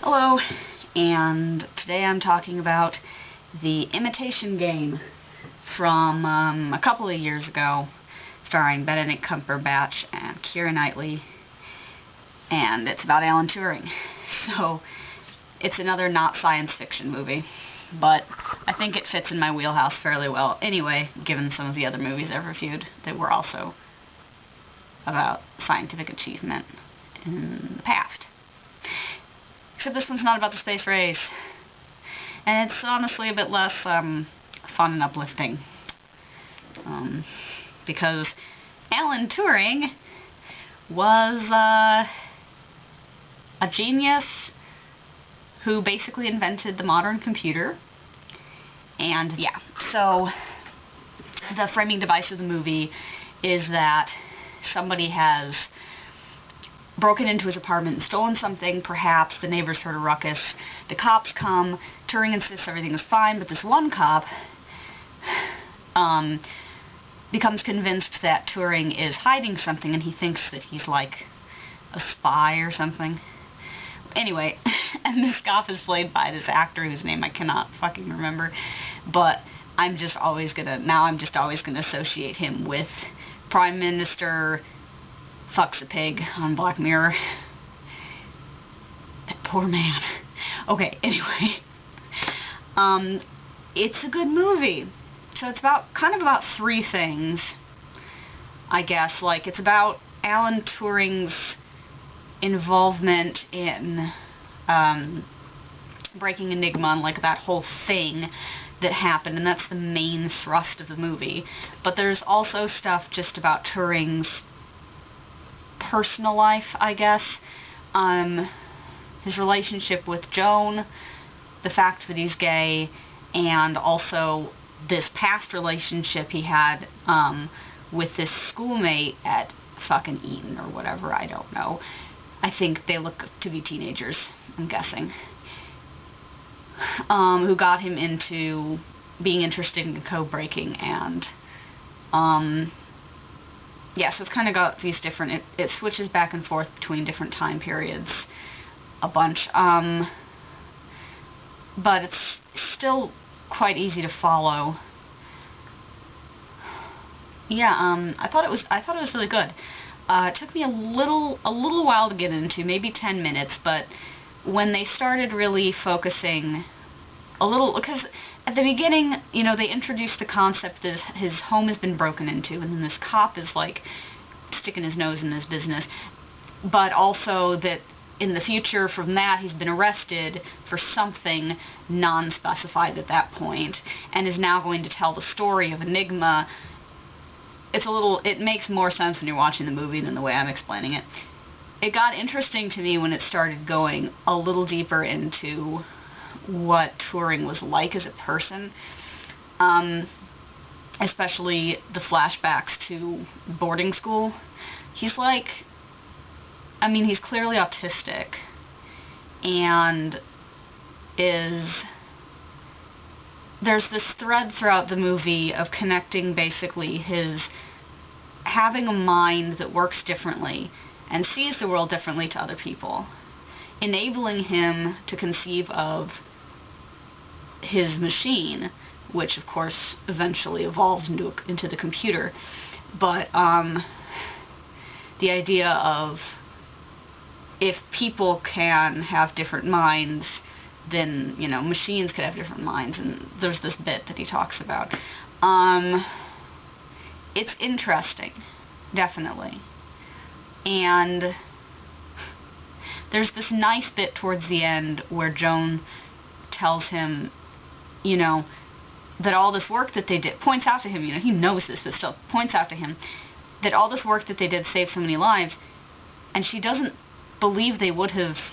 Hello, and today I'm talking about the Imitation game from a couple of years ago, starring Benedict Cumberbatch and Keira Knightley, and it's about Alan Turing. So, it's another not science fiction movie, but I think it fits in my wheelhouse fairly well anyway, given some of the other movies I've reviewed that were also about scientific achievement in the past. Except this one's not about the space race. And it's honestly a bit less fun and uplifting. Because Alan Turing was a genius who basically invented the modern computer. And yeah, so the framing device of the movie is that somebody has broken into his apartment and stolen something. Perhaps the neighbors heard a ruckus. The cops come. Turing insists everything is fine, but this one cop becomes convinced that Turing is hiding something, and he thinks that he's like a spy or something. Anyway, and this cop is played by this actor whose name I cannot fucking remember, but I'm just always gonna associate him with Prime Minister Fucks a Pig on Black Mirror. That poor man. Okay, anyway. It's a good movie. So it's kind of about three things, I guess. Like, it's about Alan Turing's involvement in breaking Enigma and, like, that whole thing that happened, and that's the main thrust of the movie. But there's also stuff just about Turing's personal life, I guess. His relationship with Joan, the fact that he's gay, and also this past relationship he had with this schoolmate at fucking Eton or whatever, I don't know. I think they look to be teenagers, I'm guessing. Who got him into being interested in code breaking, and yeah, so it's kind of got these different, it switches back and forth between different time periods a bunch, but it's still quite easy to follow. Yeah, I thought it was really good. It took me a little while to get into, maybe 10 minutes, but when they started really focusing a little, because at the beginning, you know, they introduced the concept that his home has been broken into, and then this cop is, like, sticking his nose in his business, but also that in the future from that he's been arrested for something non-specified at that point, and is now going to tell the story of Enigma. It makes more sense when you're watching the movie than the way I'm explaining it. It got interesting to me when it started going a little deeper into what Turing was like as a person, especially the flashbacks to boarding school. He's like, I mean, he's clearly autistic, and there's this thread throughout the movie of connecting basically his having a mind that works differently and sees the world differently to other people, enabling him to conceive of his machine, which of course eventually evolves into the computer. But the idea of if people can have different minds, then, you know, machines could have different minds, and there's this bit that he talks about. It's interesting, definitely. And there's this nice bit towards the end where Joan tells him, you know, that all this work that they did, points out to him, you know, he knows this, but still points out to him that all this work that they did saved so many lives, and she doesn't believe they would have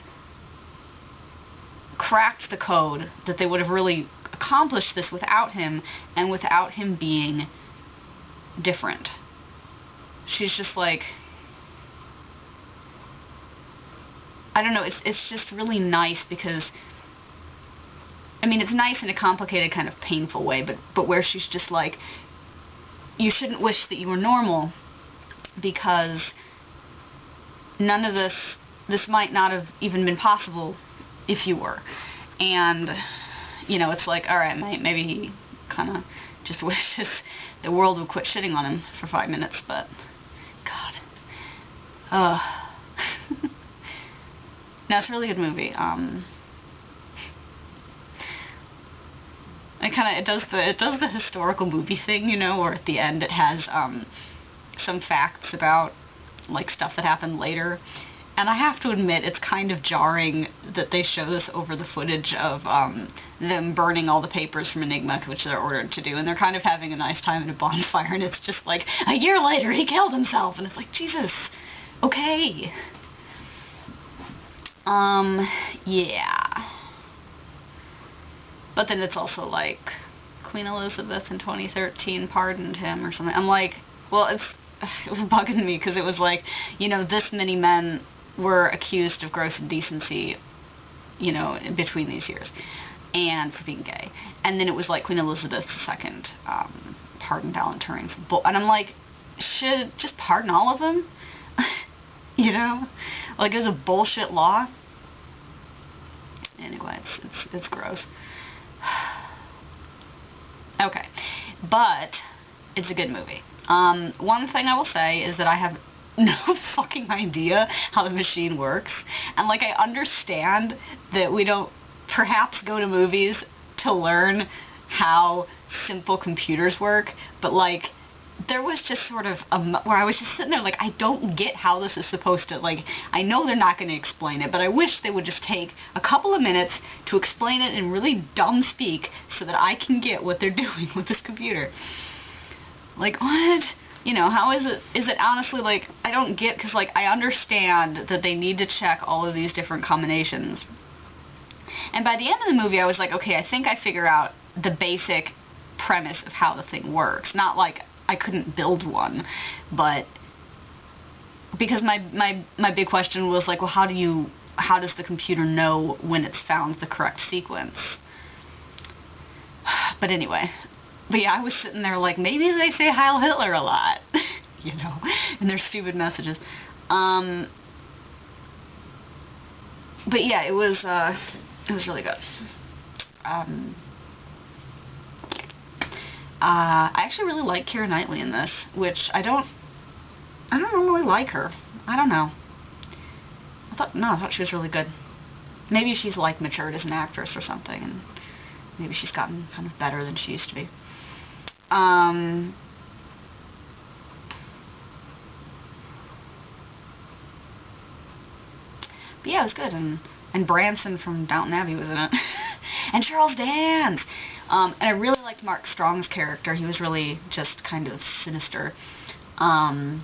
cracked the code, that they would have really accomplished this without him, and without him being different. She's just like, I don't know, it's just really nice because, I mean, it's nice in a complicated kind of painful way, but where she's just like, you shouldn't wish that you were normal, because none of this might not have even been possible if you were. And, you know, it's like, all right, maybe he kind of just wishes the world would quit shitting on him for 5 minutes, but, God. No, it's a really good movie. It does the historical movie thing, you know, where at the end it has some facts about like stuff that happened later. And I have to admit, it's kind of jarring that they show this over the footage of them burning all the papers from Enigma, which they're ordered to do, and they're kind of having a nice time at a bonfire, and it's just like, a year later, he killed himself, and it's like, Jesus, okay. Yeah. But then it's also like, Queen Elizabeth in 2013 pardoned him or something. I'm like, well, it was bugging me, because it was like, you know, this many men were accused of gross indecency, you know, in between these years, and for being gay. And then it was like Queen Elizabeth II pardoned Alan Turing for and I'm like, should just pardon all of them? You know? Like, it was a bullshit law. Anyway, it's gross. Okay. But it's a good movie. One thing I will say is that I have no fucking idea how the machine works. And, like, I understand that we don't perhaps go to movies to learn how simple computers work, but, like, there was just sort of where I was just sitting there like, I don't get how this is supposed to, like, I know they're not going to explain it, but I wish they would just take a couple of minutes to explain it in really dumb speak so that I can get what they're doing with this computer. Like, what? You know, how is it honestly, like, I don't get, because, like, I understand that they need to check all of these different combinations. And by the end of the movie, I was like, okay, I think I figure out the basic premise of how the thing works. Not like I couldn't build one, but because my big question was like, well, how does the computer know when it's found the correct sequence? But anyway. But yeah, I was sitting there like, maybe they say Heil Hitler a lot, you know, in their stupid messages. But yeah, it was really good. I actually really like Keira Knightley in this, which I don't normally like her. I don't know. I thought she was really good. Maybe she's like matured as an actress or something, and maybe she's gotten kind of better than she used to be. But yeah, it was good, and Branson from Downton Abbey was in it, and Charles Dance. And I really liked Mark Strong's character. He was really just kind of sinister. And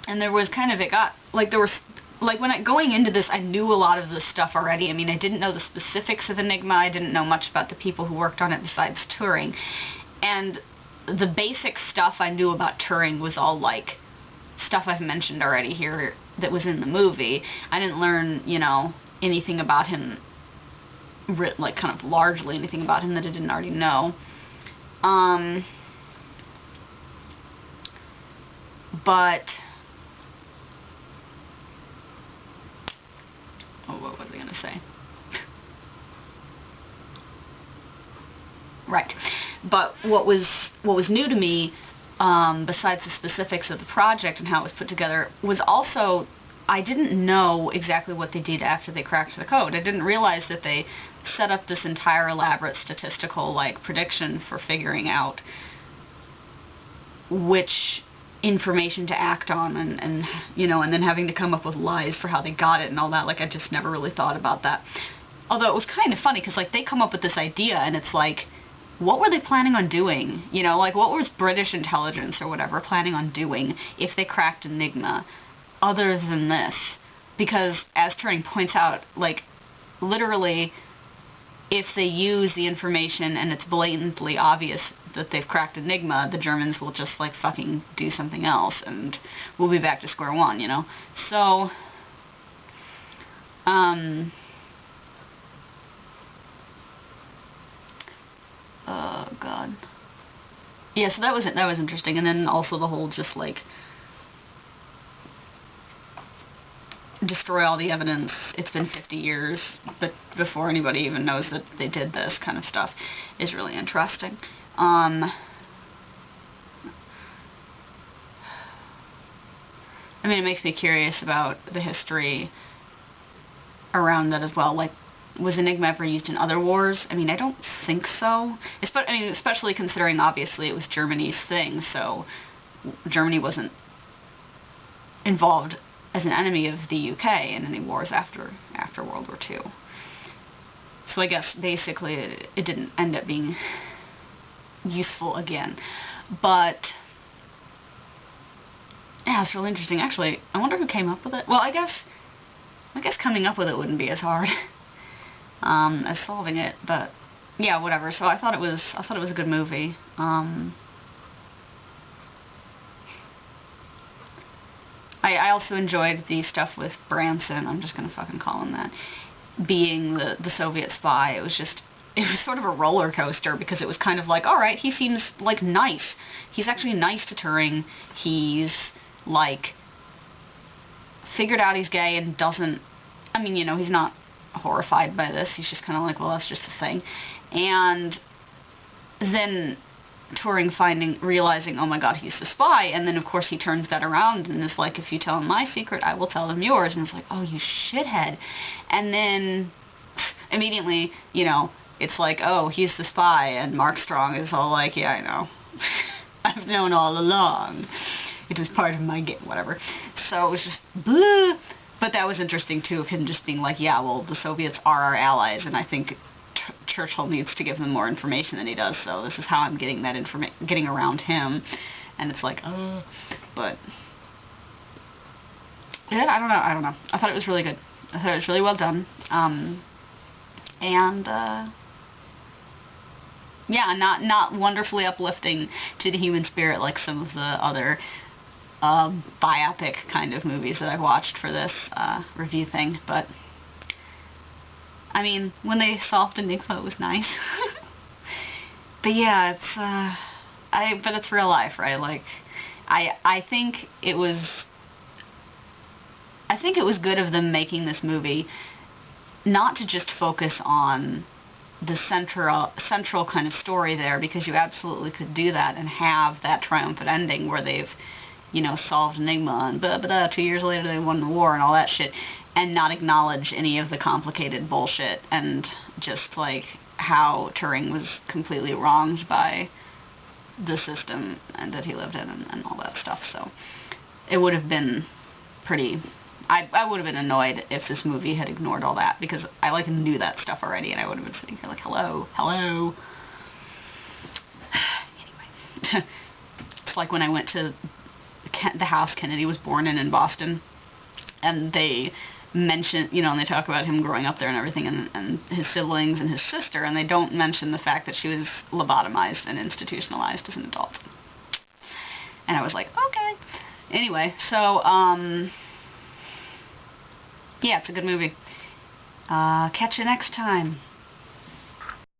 there was kind of, going into this, I knew a lot of this stuff already. I mean, I didn't know the specifics of Enigma. I didn't know much about the people who worked on it besides Turing. And the basic stuff I knew about Turing was all, like, stuff I've mentioned already here that was in the movie. I didn't learn, you know, anything about him, like, kind of largely anything about him that I didn't already know. But what was I going to say? Right. But what was new to me, besides the specifics of the project and how it was put together, was also, I didn't know exactly what they did after they cracked the code. I didn't realize that they set up this entire elaborate statistical, like, prediction for figuring out which information to act on, and you know, and then having to come up with lies for how they got it and all that. Like, I just never really thought about that. Although it was kind of funny, because, like, they come up with this idea, and it's like, what were they planning on doing? You know, like, what was British intelligence or whatever planning on doing if they cracked Enigma, other than this? Because, as Turing points out, like, literally, if they use the information and it's blatantly obvious that they've cracked Enigma, the Germans will just, like, fucking do something else, and we'll be back to square one, you know? So, oh, God. Yeah, so that was interesting, and then also the whole just, like, destroy all the evidence. It's been 50 years, but before anybody even knows that they did this kind of stuff is really interesting. I mean, it makes me curious about the history around that as well. Like, was Enigma ever used in other wars? I mean, I don't think so. Especially considering, obviously, it was Germany's thing, so Germany wasn't involved as an enemy of the UK in any wars after World War II. So I guess, basically, it didn't end up being useful again. But yeah, it's really interesting. Actually, I wonder who came up with it. Well, I guess coming up with it wouldn't be as hard as solving it. But yeah, whatever. So I thought it was a good movie. I also enjoyed the stuff with Branson. I'm just gonna fucking call him that. Being the Soviet spy. It was sort of a roller coaster, because it was kind of like, all right, he seems like nice. He's actually nice to Turing. He's like figured out he's gay and doesn't, I mean, you know, he's not horrified by this. He's just kind of like, well, that's just a thing. And then Turing realizing, oh my god, he's the spy, and then of course he turns that around and is like, if you tell him my secret, I will tell him yours. And it's like, oh, you shithead. And then immediately, you know, it's like, oh, he's the spy, and Mark Strong is all like, yeah, I know. I've known all along. It was part of my game, whatever. So it was just, bleh. But that was interesting, too, of him just being like, yeah, well, the Soviets are our allies, and I think Churchill needs to give them more information than he does, so this is how I'm getting that getting around him. And it's like, but yeah, I don't know. I thought it was really good. I thought it was really well done. Yeah, not wonderfully uplifting to the human spirit like some of the other biopic kind of movies that I've watched for this review thing, but I mean, when they solved Enigma, it was nice. But yeah, but it's real life, right? Like, I think it was good of them making this movie not to just focus on the central kind of story there, because you absolutely could do that and have that triumphant ending where they've, you know, solved Enigma and 2 years later they won the war and all that shit, and not acknowledge any of the complicated bullshit and just like how Turing was completely wronged by the system and that he lived in and all that stuff. So it would have been pretty, I would have been annoyed if this movie had ignored all that, because I like knew that stuff already, and I would have been sitting here like, hello. Anyway. It's like when I went to the house Kennedy was born in Boston, and they mention, you know, and they talk about him growing up there and everything, and his siblings and his sister, and they don't mention the fact that she was lobotomized and institutionalized as an adult. And I was like, okay. Anyway, so, yeah, it's a good movie. Catch you next time.